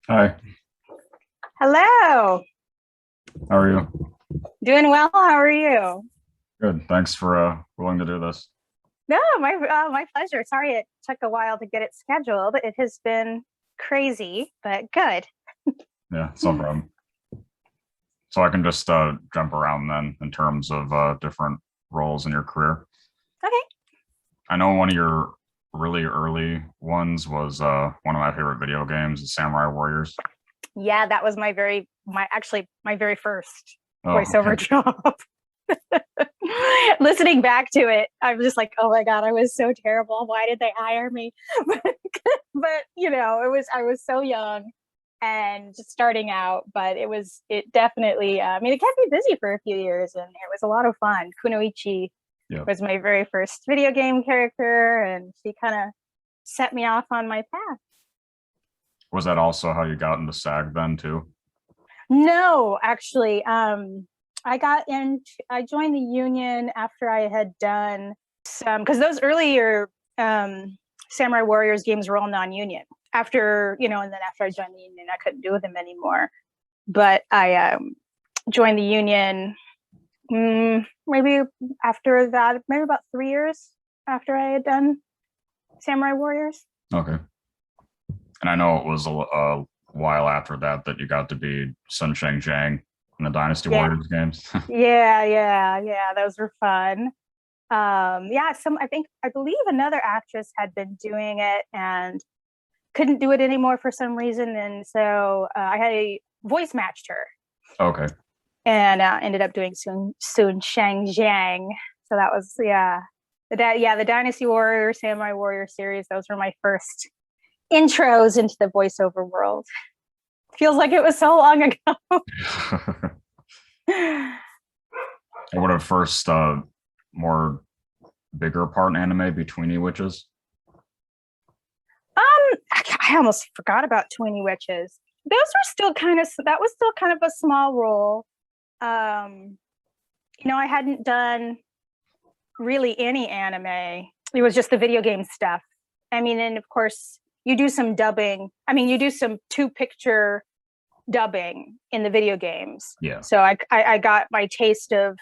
Hi, Hello. how are you? Doing well. How are you? Good. Thanks for willing to do this. No, my pleasure. Sorry it took a while to get it scheduled. It has been crazy, but good. Yeah, it's no problem. So I can just jump around then in terms of different roles in your career. Okay. I know one of your really early ones was one of my favorite video games, Samurai Warriors. Yeah, that was my very first Oh, voiceover okay. job. Listening back to it, I'm just like, oh my God, I was so terrible. Why did they hire me? But I was so young and just starting out, but it definitely, I mean, it kept me busy for a few years and it was a lot of fun. Kunoichi Yeah. was my very first video game character, and she kind of set me off on my path. Was that also how you got into SAG then too? No, actually, I joined the union after I had done some, because those earlier Samurai Warriors games were all non-union. And then after I joined the union, I couldn't do them anymore. But I joined the union maybe after that, maybe about 3 years after I had done Samurai Warriors. Okay. And I know it was a while after that that you got to be Sun Shang Jiang in the Dynasty Yeah, Warriors games. yeah. Those were fun. Yeah, I believe another actress had been doing it and couldn't do it anymore for some reason, and so I had a voice matched her Okay. and ended up doing Sun Shang Jiang. So that was the Dynasty Warrior, Samurai Warrior series. Those were my first intros into the voiceover world. Feels like it was so long ago. What a first more bigger part in anime be Tweenie Witches. I almost forgot about Tweeny Witches. That was still kind of a small role. Um, I hadn't done really any anime. It was just the video game stuff. I mean, and of course, you do some dubbing. I mean, you do some two picture dubbing in the video games. Yeah. So I got my taste of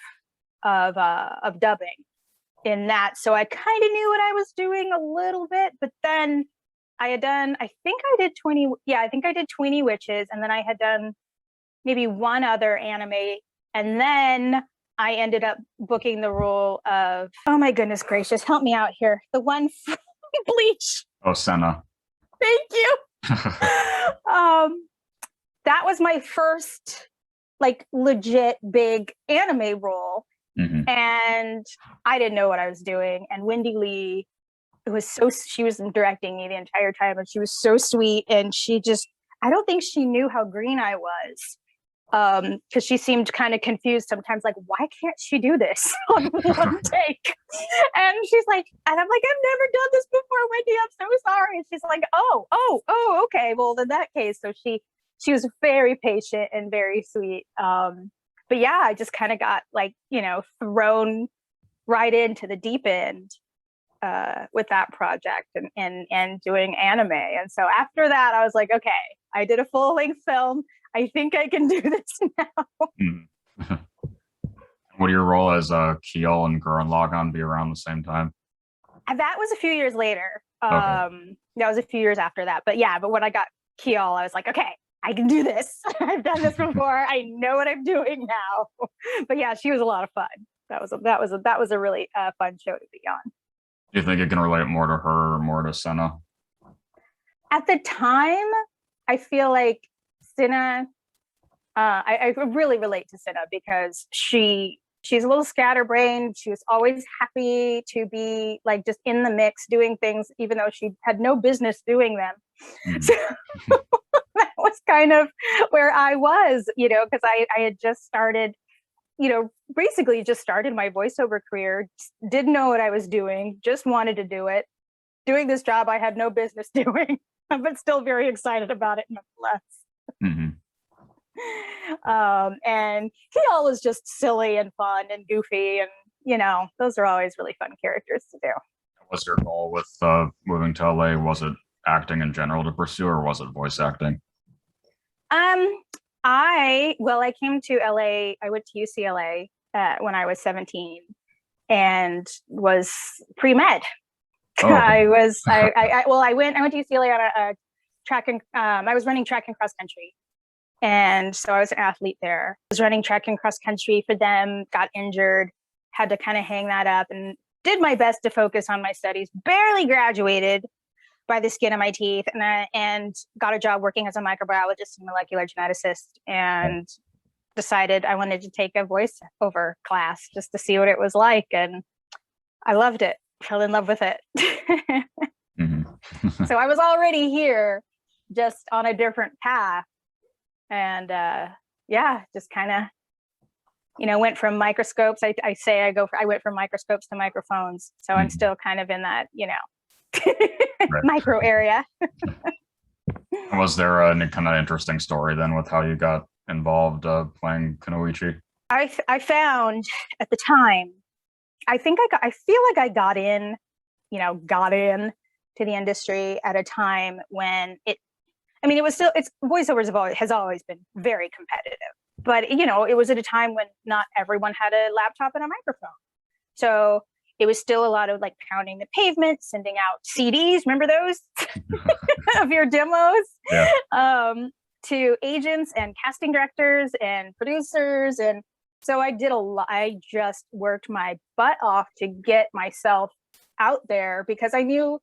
dubbing in that. So I kind of knew what I was doing a little bit, but then I think I did 20, yeah, I think I did 20 Witches, and then I had done maybe one other anime, and then I ended up booking the role of, oh my goodness gracious, help me out here. The one from Bleach. Oh, Senna. Thank you. Um, that was my first like legit big anime role. Hmm. And I didn't know what I was doing. And Wendy Lee, she was directing me the entire time, and she was so sweet. And I don't think she knew how green I was. Because she seemed kind of confused sometimes, like, why can't she do this on one take? And I'm like, I've never done this before, Wendy. I'm so sorry. And she's like, oh, okay. Well, in that case, so she was very patient and very sweet. But yeah, I just kind of got like, thrown right into the deep end with that project and doing anime. And so after that, I was like, okay, I did a full length film. I think I can do this now. Hmm. Would your role as Kiel and Gurren Lagann be around the same time? And that was a few years later. Okay. That was a few years after that. But yeah, but when I got Kiel, I was like, okay, I can do this. I've done this before. I know what I'm doing now. But yeah, she was a lot of fun. That was a really fun show to be on. Do you think you can relate more to her or more to Senna? At the time, I feel like Senna. I really relate to Senna because she's a little scatterbrained. She was always happy to be like just in the mix doing things, even though she had no business doing them. So Hmm. that was kind of where I was, because I had just started, basically just started my voiceover career, didn't know what I was doing, just wanted to do it, doing this job I had no business doing, but still very excited about it nonetheless. Hmm. And he always just silly and fun and goofy, and those are always really fun characters to do. Was your goal with moving to LA? Was it acting in general to pursue, or was it voice acting? I came to LA. I went to UCLA when I was 17 and was pre-med. Oh, okay. I went to UCLA on a track and I was running track and cross country. And so I was an athlete there. I was running track and cross country for them, got injured, had to kind of hang that up and did my best to focus on my studies. Barely graduated by the skin of my teeth, and got a job working as a microbiologist and molecular geneticist, and decided I wanted to take a voiceover class just to see what it was like. And I loved it, fell in love with it. Mm-hmm. So I was already here, just on a different path. And just kind of, went from microscopes. I went from microscopes to microphones. So I'm still kind of in that, Right. micro area. Was there a kind of interesting story then with how you got involved playing Kanoichi? I found at the time, I feel like I got in to the industry at a time when voiceovers has always been very competitive, but it was at a time when not everyone had a laptop and a microphone. So it was still a lot of like pounding the pavement, sending out CDs. Remember those of your demos? Yeah. To agents and casting directors and producers. And so I did a lot. I just worked my butt off to get myself out there, because I knew,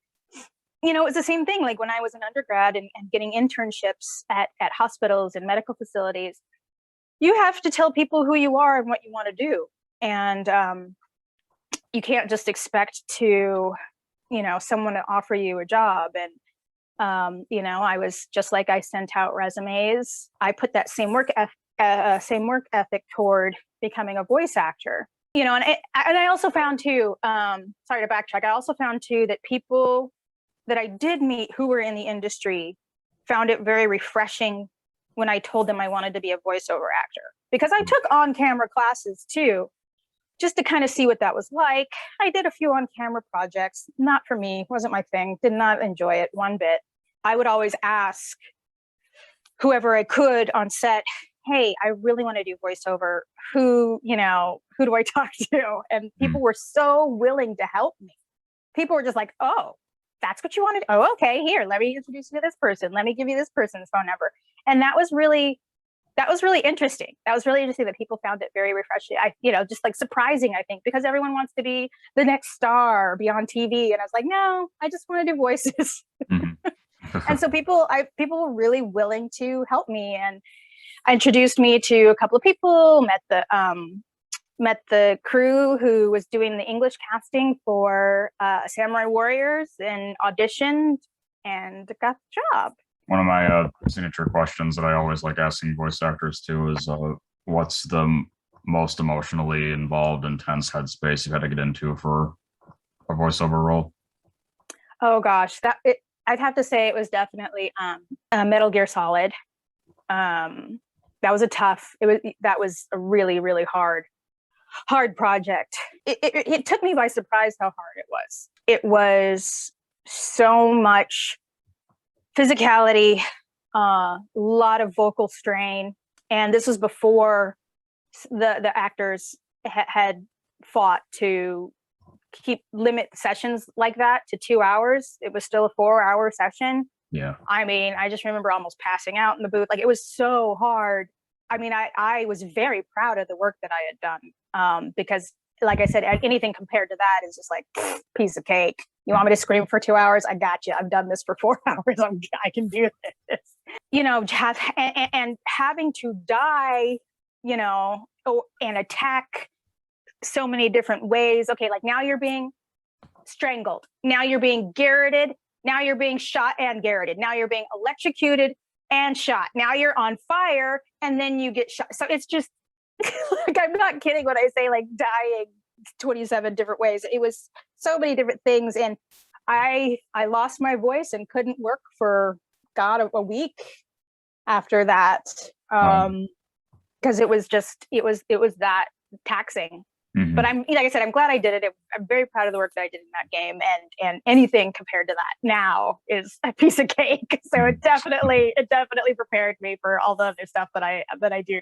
it was the same thing. Like when I was an undergrad and getting internships at hospitals and medical facilities, you have to tell people who you are and what you want to do. And you can't just expect to, someone to offer you a job. And, I was just like, I sent out resumes. I put that same work ethic toward becoming a voice actor, and I also found too, sorry to backtrack. I also found too that people that I did meet who were in the industry found it very refreshing when I told them I wanted to be a voiceover actor, because I took on-camera classes too, just to kind of see what that was like. I did a few on-camera projects, not for me, wasn't my thing, did not enjoy it one bit. I would always ask whoever I could on set, hey, I really want to do voiceover. Who do I talk to? And people were so willing to help me. People were just like, oh, that's what you wanted? Oh, okay, here, let me introduce you to this person. Let me give you this person's phone number. And that was really interesting. That was really interesting that people found it very refreshing. Just like surprising, I think, because everyone wants to be the next star, be on TV. And I was like, no, I just want to do voices. And so people were really willing to help me, and introduced me to a couple of people, met the crew who was doing the English casting for Samurai Warriors, and auditioned and got the job. One of my signature questions that I always like asking voice actors too is what's the most emotionally involved, intense headspace you've had to get into for a voiceover role? Oh gosh, I'd have to say it was definitely Metal Gear Solid. That was a really, really hard project. It took me by surprise how hard it was. It was so much physicality, a lot of vocal strain. And this was before the actors had fought to limit sessions like that to 2 hours. It was still a 4-hour session. Yeah. I just remember almost passing out in the booth. Like, it was so hard. I was very proud of the work that I had done, because like I said, anything compared to that is just like piece of cake. You want me to scream for 2 hours? I got you. I've done this for 4 hours. I can do this. And having to die, and attack so many different ways. Okay, like now you're being strangled. Now you're being garroted. Now you're being shot and garroted. Now you're being electrocuted and shot. Now you're on fire, and then you get shot. So it's just like, I'm not kidding when I say like dying 27 different ways. It was so many different things. And I lost my voice and couldn't work for a week after that. Because it was that taxing. But I'm, like I said, I'm glad I did it. I'm very proud of the work that I did in that game, and anything compared to that now is a piece of cake. So it definitely prepared me for all the other stuff that I do now.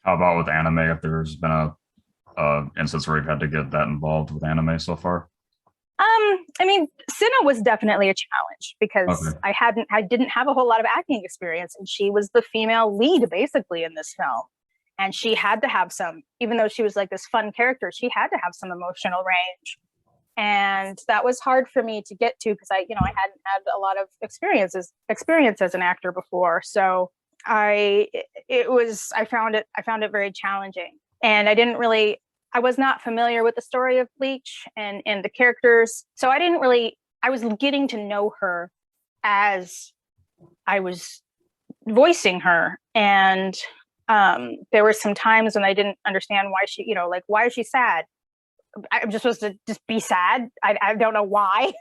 How about with anime? If there's been a instance where you've had to get that involved with anime so far? I mean, Senna was definitely a challenge because Okay. I didn't have a whole lot of acting experience, and she was the female lead basically in this film. And she had to have some, even though she was like this fun character, she had to have some emotional range. And that was hard for me to get to because I hadn't had a lot of experience as an actor before. So I found it very challenging. And I was not familiar with the story of Bleach and the characters. So I was getting to know her as I was voicing her. And there were some times when I didn't understand why she, why is she sad? I'm just supposed to just be sad. I don't know why,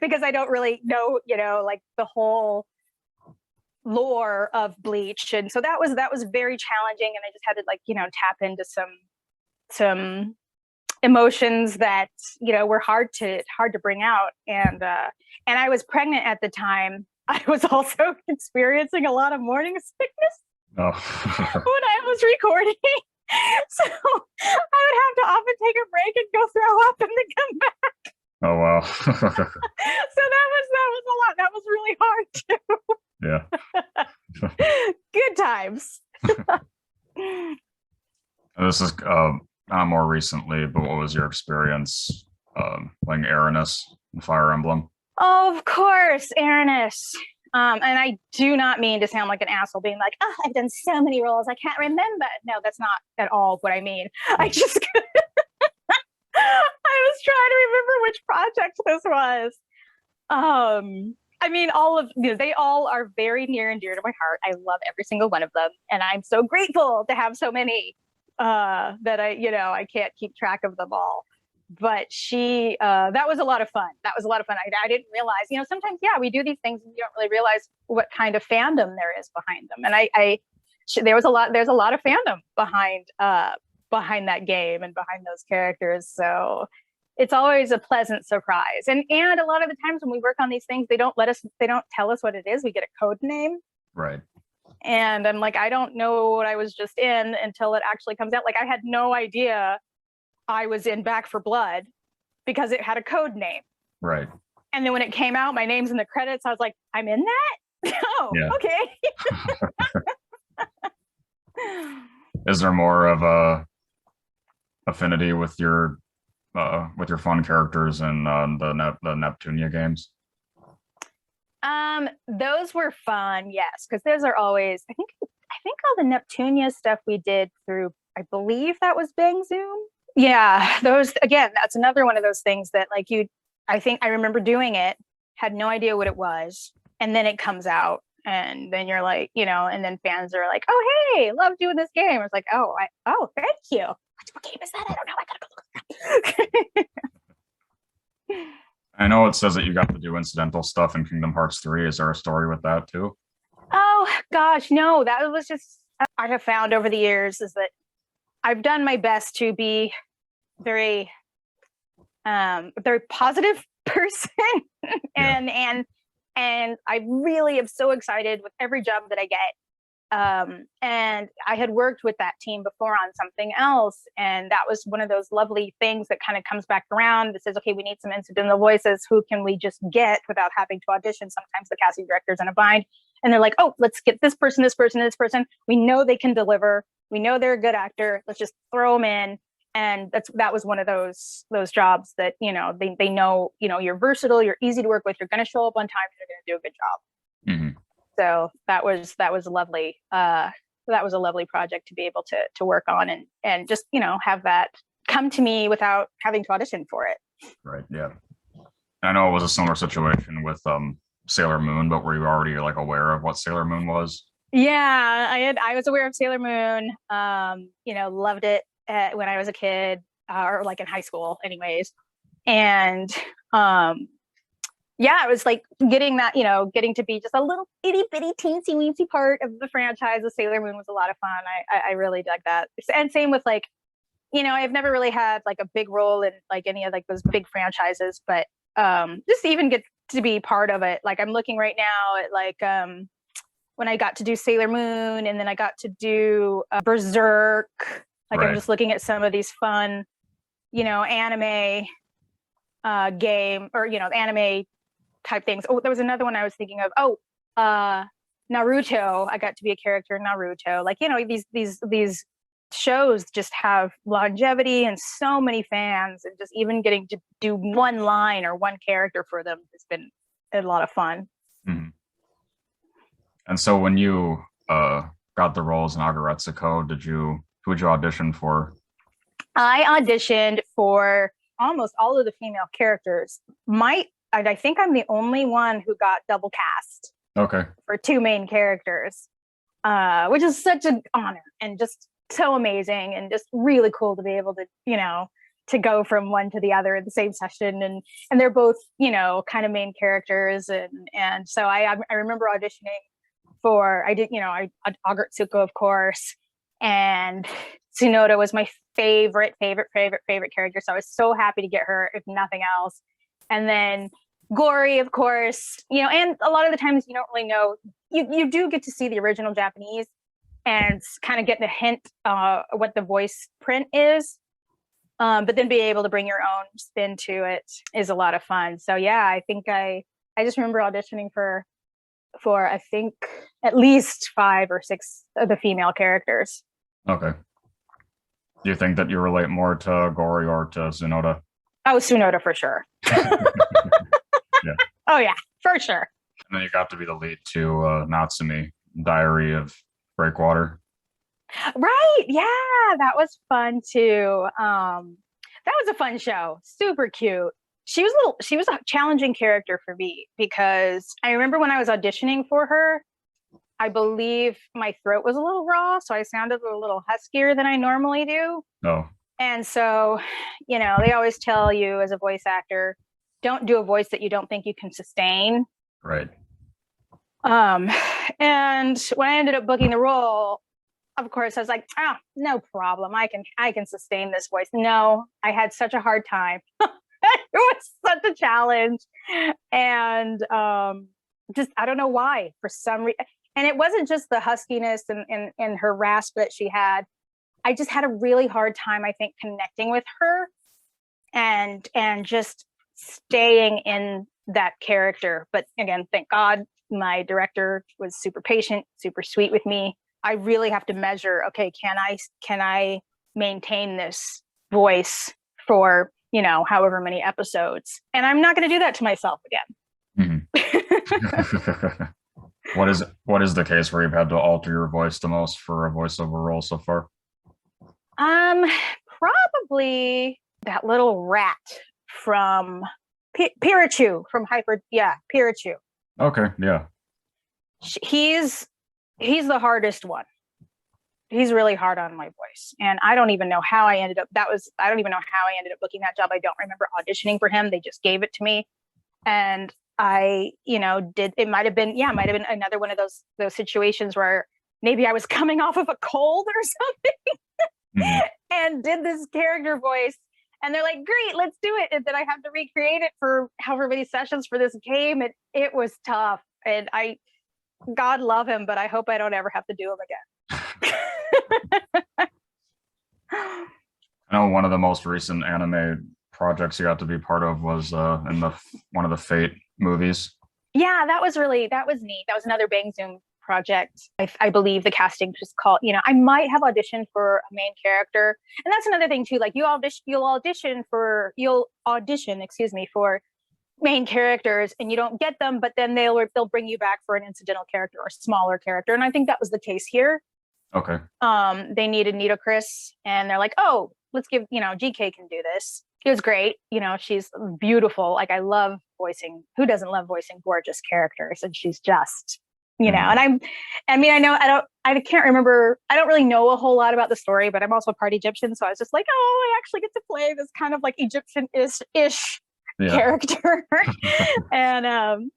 because I don't really know, like the whole lore of Bleach. And so that was very challenging. And I just had to tap into some emotions that, were hard to bring out. And I was pregnant at the time. I was also experiencing a lot of morning sickness when I was recording. So I would have to often take a break and go throw up and then come back. Oh wow. So that was a lot. That was really hard too. Yeah. Good times. This is not more recently, but what was your experience playing Aranis in Fire Emblem? Oh, of course, Aranis. And I do not mean to sound like an asshole being like, oh, I've done so many roles, I can't remember. No, that's not at all what I mean. I just, I was trying to remember which project this was. I mean, they all are very near and dear to my heart. I love every single one of them. And I'm so grateful to have so many that I can't keep track of them all. But that was a lot of fun. I didn't realize, sometimes, yeah, we do these things and you don't really realize what kind of fandom there is behind them. And there's a lot of fandom behind that game and behind those characters. So it's always a pleasant surprise. And a lot of the times when we work on these things, they don't tell us what it is. We get a code name. Right. And I'm like, I don't know what I was just in until it actually comes out. Like I had no idea I was in Back for Blood because it had a code name. Right. And then when it came out, my name's in the credits. I was like, I'm in that? Oh, yeah. Okay. Is there more of a affinity with your fun characters in the Neptunia games? Those were fun, yes, because those are always, I think all the Neptunia stuff we did through, I believe that was Bang Zoom. Yeah, those, again, that's another one of those things that I think I remember doing it, had no idea what it was, and then it comes out, and then you're like, and then fans are like, oh, hey, love doing this game. It's like, oh, thank you. What game is that? I don't know. I gotta go look. I know it says that you got to do incidental stuff in Kingdom Hearts 3. Is there a story with that too? Oh gosh, no, that was just, I have found over the years is that I've done my best to be very positive person. and I really am so excited with every job that I get. And I had worked with that team before on something else, and that was one of those lovely things that kind of comes back around that says, okay, we need some incidental voices. Who can we just get without having to audition? Sometimes the casting director's in a bind, and they're like, oh, let's get this person. We know they can deliver. We know they're a good actor. Let's just throw them in. And that was one of those jobs that, they know, you're versatile, you're easy to work with, you're going to show up on time, you're going to do a good job. Mm-hmm. So that was lovely. That was a lovely project to be able to work on and just, have that come to me without having to audition for it. Right. Yeah. I know it was a similar situation with Sailor Moon, but were you already aware of what Sailor Moon was? Yeah, I was aware of Sailor Moon. Loved it when I was a kid, or in high school anyways. And yeah, it was like getting that, getting to be just a little itty bitty teensy weensy part of the franchise of Sailor Moon was a lot of fun. I really dug that. And same with I've never really had like a big role in like any of like those big franchises, but just even get to be part of it. Like I'm looking right now at like when I got to do Sailor Moon, and then I got to do Berserk. Like I'm Right. just looking at some of these fun, anime game, or anime type things. Oh, there was another one I was thinking of. Oh, Naruto. I got to be a character in Naruto. Like, these shows just have longevity and so many fans, and just even getting to do one line or one character for them has been a lot of fun. Mhm. And so when you got the roles in Aggretsuko, who would you audition for? I auditioned for almost all of the female characters. I think I'm the only one who got double cast Okay. for two main characters, which is such an honor and just so amazing, and just really cool to be able to, to go from one to the other in the same session, and they're both, kind of main characters, and so I remember auditioning for, I did, Aggretsuko, of course, and Tsunoda was my favorite character, so I was so happy to get her, if nothing else. And then Gory, of course, and a lot of the times you don't really know. You do get to see the original Japanese and kind of get the hint what the voice print is, but then be able to bring your own spin to it is a lot of fun. So yeah, I think I just remember auditioning for I think at least 5 or 6 of the female characters. Okay. Do you think that you relate more to Gory or to Tsunoda? Oh, Tsunoda for sure. Yeah. Oh yeah, for sure. And then you got to be the lead to Natsumi, Diary of Breakwater. Right. Yeah, that was fun too. That was a fun show. Super cute. She was a challenging character for me, because I remember when I was auditioning for her, I believe my throat was a little raw, so I sounded a little huskier than I normally do. Oh, And so, they always tell you as a voice actor, don't do a voice that you don't think you can sustain. right. And when I ended up booking the role, of course, I was like, oh, no problem. I can sustain this voice. No, I had such a hard time. It was such a challenge. And just, I don't know why, for some reason. And it wasn't just the huskiness and her rasp that she had. I just had a really hard time, I think, connecting with her and just staying in that character. But again, thank God my director was super patient, super sweet with me. I really have to measure, okay, can I maintain this voice for, however many episodes? And I'm not going to do that to myself again. Mm-hmm. What is the case where you've had to alter your voice the most for a voiceover role so far? Probably that little rat from Pirachu from Pirachu. Okay, yeah. He's the hardest one. He's really hard on my voice, and I don't even know how I ended up. I don't even know how I ended up booking that job. I don't remember auditioning for him. They just gave it to me, and I, did. It might have been another one of those situations where maybe I was coming off of a cold or something, Mm-hmm. and did this character voice. And they're like, great, let's do it. And then I have to recreate it for however many sessions for this game. And it was tough. And God love him, but I hope I don't ever have to do him again. I know one of the most recent anime projects you got to be part of was in one of the Fate movies. Yeah, that was neat. That was another Bang Zoom project. I believe the casting just called, I might have auditioned for a main character. And that's another thing too. Like you'll audition, for main characters and you don't get them, but then they'll bring you back for an incidental character or a smaller character. And I think that was the case here. Okay. They needed Nita Chris, and they're like, oh, let's give, GK can do this. It was great. She's beautiful. Like I love voicing. Who doesn't love voicing gorgeous characters? And she's just, and I can't remember. I don't really know a whole lot about the story, but I'm also part Egyptian. So I was just like, oh, I actually get to play this kind of like Egyptian-ish character. And, and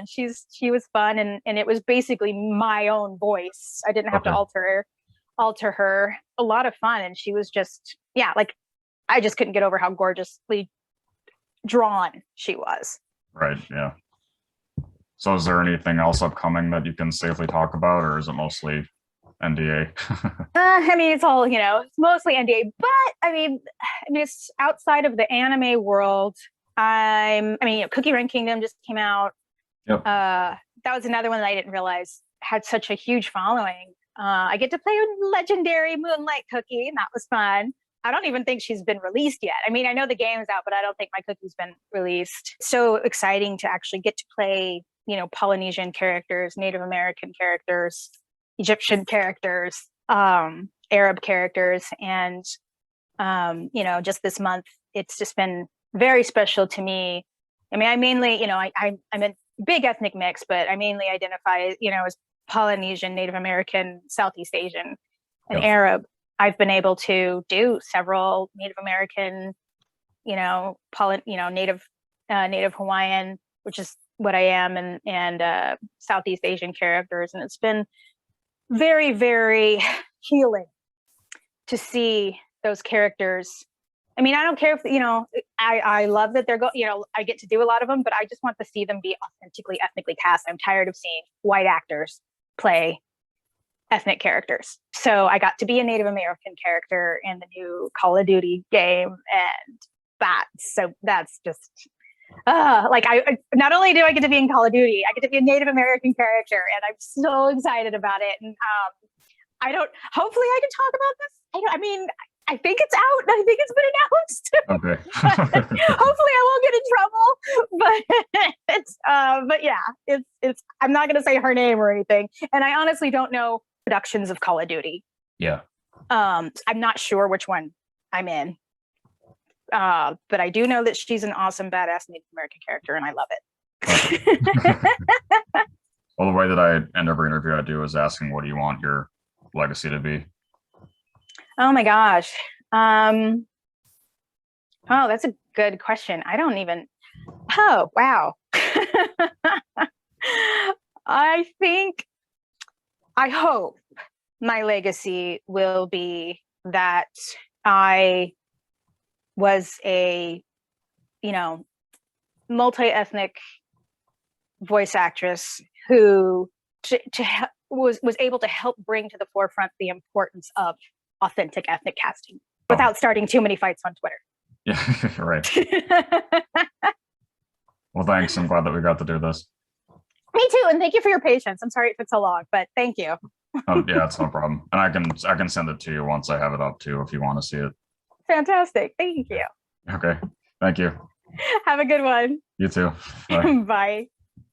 she was fun. And it was basically my own voice. I didn't have to alter her. A lot of fun. And she was just yeah, like I just couldn't get over how gorgeously drawn she was. Right. Yeah. So is there anything else upcoming that you can safely talk about, or is it mostly NDA? I mean, it's all, it's mostly NDA, but I mean, it's outside of the anime world. Cookie Run Kingdom just came out. Yep. That was another one that I didn't realize had such a huge following. I get to play with legendary Moonlight Cookie, and that was fun. I don't even think she's been released yet. I mean, I know the game's out, but I don't think my Cookie's been released. So exciting to actually get to play, Polynesian characters, Native American characters, Egyptian characters, Arab characters. And, just this month, it's just been very special to me. I mean, I mainly, I'm a big ethnic mix, but I mainly identify, as Polynesian, Native American, Southeast Asian, and Arab. I've been able to do several Native American, Native Hawaiian, which is what I am, and Southeast Asian characters, and it's been very, very healing to see those characters. I mean, I don't care if, I love that they're I get to do a lot of them, but I just want to see them be authentically ethnically cast. I'm tired of seeing white actors play ethnic characters. So I got to be a Native American character in the new Call of Duty game, and that's just I not only do I get to be in Call of Duty, I get to be a Native American character, and I'm so excited about it. And hopefully I can talk about this. I think it's out. I think it's been announced. Okay. Hopefully I won't get in trouble. But it's I'm not gonna say her name or anything. And I honestly don't know productions of Call of Duty. Yeah. I'm not sure which one I'm in. But I do know that she's an awesome, badass Native American character, and I love it. Well, the way that I end every interview I do is asking, what do you want your legacy to be? Oh my gosh. Oh, that's a good question. I don't even. Oh, wow. I hope my legacy will be that I was a, multi-ethnic voice actress who was able to help bring to the forefront the importance of authentic ethnic casting without starting too many fights on Twitter. Yeah, right. Well, thanks. I'm glad that we got to do this. Me too, and thank you for your patience. I'm sorry it took so long, but thank you. Yeah, it's no problem. And I can send it to you once I have it up too, if you want to see it. Fantastic. Thank you. Okay. Thank you. Have a good one. You too. Bye. Bye.